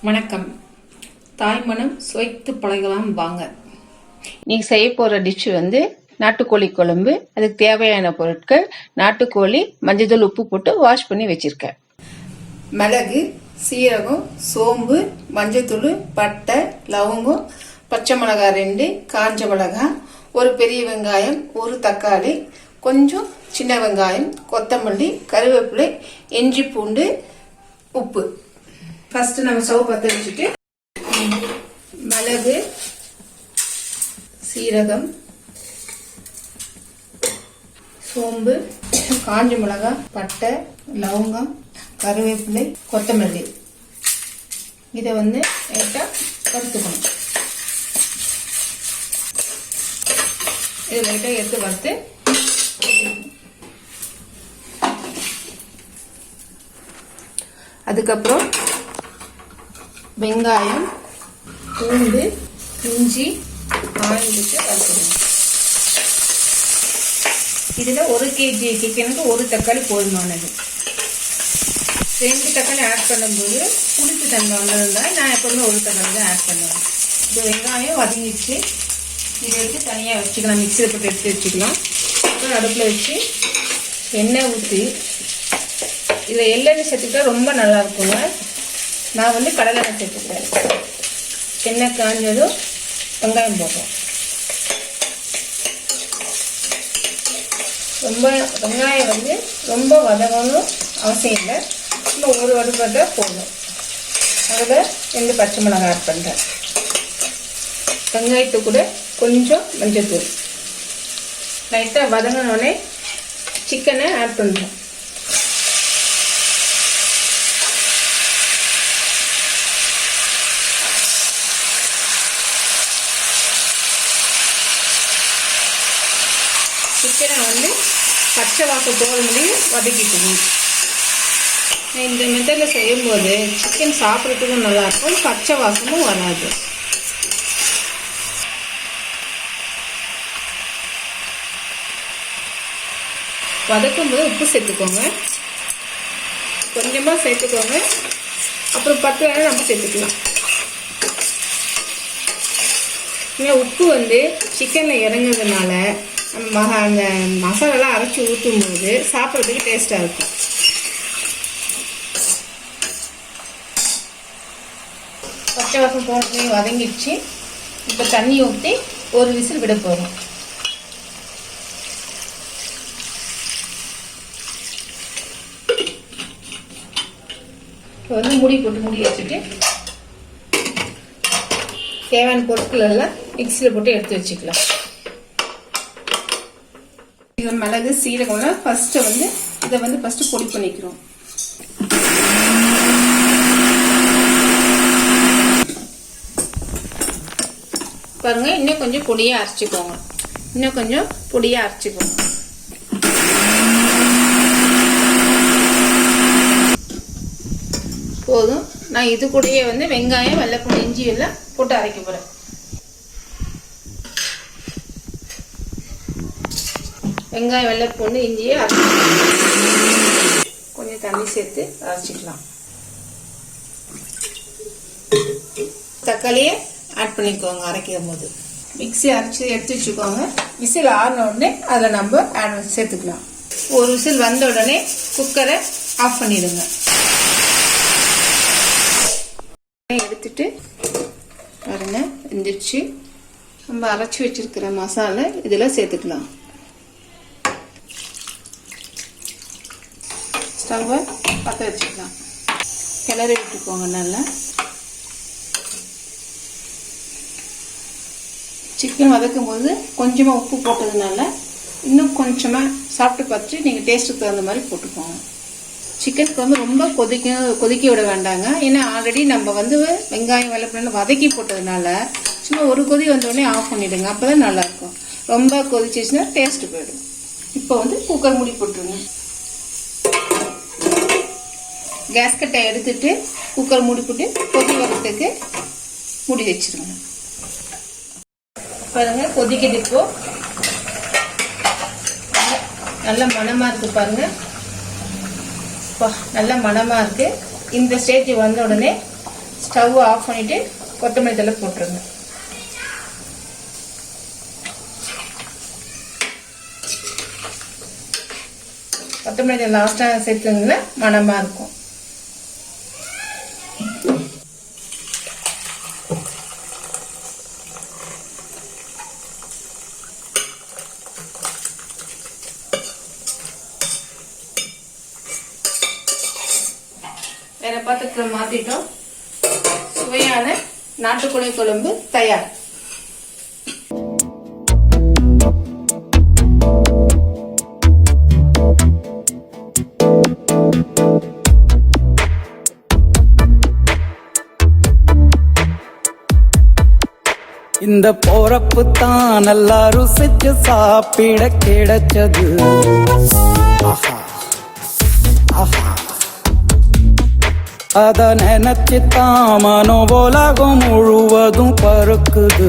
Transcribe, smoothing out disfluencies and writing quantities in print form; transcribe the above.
வணக்கம். தாய்மனம் சுவைத்து பழகலாம் வாங்க. நீங்க செய்ய போற டிஷ் நாட்டுக்கோழி குழம்பு. அதுக்கு தேவையான பொருட்கள்: நாட்டுக்கோழி, மஞ்சள், உப்பு போட்டு வாஷ் பண்ணி வச்சிருக்கேன். மிளகு, சீரகம், சோம்பு, மஞ்சத்தூள், பட்டை, லவங்கம், பச்சை மிளகாய் 2, காஞ்ச மிளகாய், ஒரு பெரிய வெங்காயம், ஒரு தக்காளி, கொஞ்சம் சின்ன வெங்காயம், கொத்தமல்லி, கருவேப்பிலை, இஞ்சி பூண்டு, உப்பு. ஃபர்ஸ்ட் நம்ம ஸ்டவ் பற்ற வச்சுட்டு மிளகு, சீரகம், சோம்பு, காஞ்ச மிளகாய், பட்டை, லவங்கம், கருவேப்பிலை, கொத்தமல்லி இதை லைட்டா வறுத்துக்கணும். இது லைட்டா எடுத்து வறுத்து அதுக்கப்புறம் வெங்காயம், பூண்டு, இஞ்சி, ஆயில் விட்டு வறுக்கணும். இதில் 1 kg சிக்கனுக்கு 1 தக்காளி போதுமானது. 2 தக்காளி ஆட் பண்ணும்போது புளிப்பு தன்மை வந்ததுதான் நான் எப்போதுமே 1 தக்காளி தான் ஆட் பண்ணுவேன். இப்போ வெங்காயம் வதங்கிச்சு. இதை எடுத்து தனியாக வச்சுக்கலாம். மிக்சியில் போட்டு எடுத்து வச்சுக்கலாம். அப்புறம் அடுப்பில் வச்சு எண்ணெய் ஊற்றி இதில் எள்ளெண்ணெய் சேர்த்துக்கிட்டா ரொம்ப நல்லா இருக்குங்க. நான் கடலெண்ணெய் சேர்த்துக்கிறேன். எண்ணெய் காஞ்சதும் வெங்காயம் போடுறோம். வெங்காயம் ரொம்ப வதங்கணும் அவசியம் இல்லை. இன்னும் ஒரு வடுபட்டா போதும். அதில் 2 பச்சை மிளகாய் ஆட் பண்ணுறேன். வெங்காயத்து கூட கொஞ்சம் மஞ்சத்தூள். லைட்டாக வதங்கினோடனே சிக்கனை ஆட் பண்ணுறோம். சிக்கனை பச்சை வாசம் போகிற முடியும் வதக்கிக்கணும். இந்த மெத்தடில் செய்யும்போது சிக்கன் சாப்பிட்றதுக்கும் நல்லாயிருக்கும், பச்சை வாசமும் வராது. வதக்கும்போது உப்பு சேர்த்துக்கோங்க. கொஞ்சமாக சேர்த்துக்கோங்க. அப்புறம் 10 வேணால் நம்ம சேர்த்துக்கலாம். உப்பு சிக்கனில் இறங்குறதுனால அந்த மசாலாலாம் அரைச்சி ஊற்றும் போது சாப்பிட்றதுக்கு டேஸ்ட்டாக இருக்கும். பச்சை வாசம் போனே வதங்கிடுச்சு. இப்போ தண்ணி ஊற்றி ஒரு விசில் விட போகிறோம். இப்போ மூடி போட்டு மூடி வச்சுட்டு தேவையான பொருட்கள் எல்லாம் மிக்சியில் போட்டு எடுத்து வச்சுக்கலாம். மிளகு, சீரகம்லாம் ஃபர்ஸ்ட் இதை ஃபர்ஸ்ட் பொடி பண்ணிக்கிறோம். பாருங்க, இன்னும் கொஞ்சம் பொடியா அரைச்சிக்கோங்க. போதும். நான் இது கூடயே வெங்காயம், வெள்ளைப்பூண்டு, இஞ்சி எல்லாம் போட்டு அரைக்க போறேன். வெங்காயம், வெள்ளைப்பூண்டு, இஞ்சியை கொஞ்சம் தண்ணி சேர்த்து அரைச்சிக்கலாம். தக்காளியை ஆட் பண்ணிக்கோங்க. அரைக்கும் போது மிக்ஸி அரைச்சி எடுத்து வச்சுக்கோங்க. விசில் ஆறின உடனே அதில் நம்ம சேர்த்துக்கலாம். ஒரு விசில் வந்த உடனே குக்கரை ஆஃப் பண்ணிடுங்க. எடுத்துட்டு பாருங்க, வெந்துருச்சு. நம்ம அரைச்சி வச்சிருக்கிற மசாலா இதில் சேர்த்துக்கலாம். ஸ்டவ்வை பற்ற வச்சுக்கலாம். கிளறி விட்டுக்கோங்க. நல்லா சிக்கன் வதக்கும் போது கொஞ்சமாக உப்பு போட்டதுனால இன்னும் கொஞ்சமாக சாப்பிட்டு பார்த்துட்டு நீங்கள் டேஸ்ட்டுக்கு தகுந்த மாதிரி போட்டுக்கோங்க. சிக்கனுக்கு ரொம்ப கொதிக்க விட வேண்டாங்க. ஏன்னா ஆல்ரெடி நம்ம வெங்காயம், வெள்ளைப்பூண்டு வதக்கி போட்டதுனால சும்மா ஒரு கொதி வந்தோடனே ஆஃப் பண்ணிடுங்க. அப்போ தான் நல்லாயிருக்கும். ரொம்ப கொதிச்சிச்சுன்னா டேஸ்ட்டு போயிடும். இப்போ குக்கர் மூடி போட்டுருங்க. கேஸ் கட்டை எடுத்துட்டு குக்கர் மூடி போட்டு கொதி வரத்துக்கு மூடி வச்சிருங்க. பாருங்க, கொதிக்குது. இப்போ நல்ல மணமா இருக்கு. பாருங்க, நல்ல மணமா இருக்கு. இந்த ஸ்டேஜ் வந்த உடனே ஸ்டவ் ஆஃப் பண்ணிட்டு கொத்தமல்லி தழை போட்டுருங்க. கொத்தமல்லி தழை லாஸ்ட்டாக சேர்த்துங்கன்னா மணமாக இருக்கும். வேற பாத்திரத்தில் மாத்திட்டோம். சுவையான நாட்டுக்கோழி குழம்பு தயார். இந்த போறப்பு தான் நல்லா ருசிச்சு சாப்பிட கிடைச்சது. அத நினைச்சுத்தான் மனோ உலகம் முழுவதும் பறக்குது.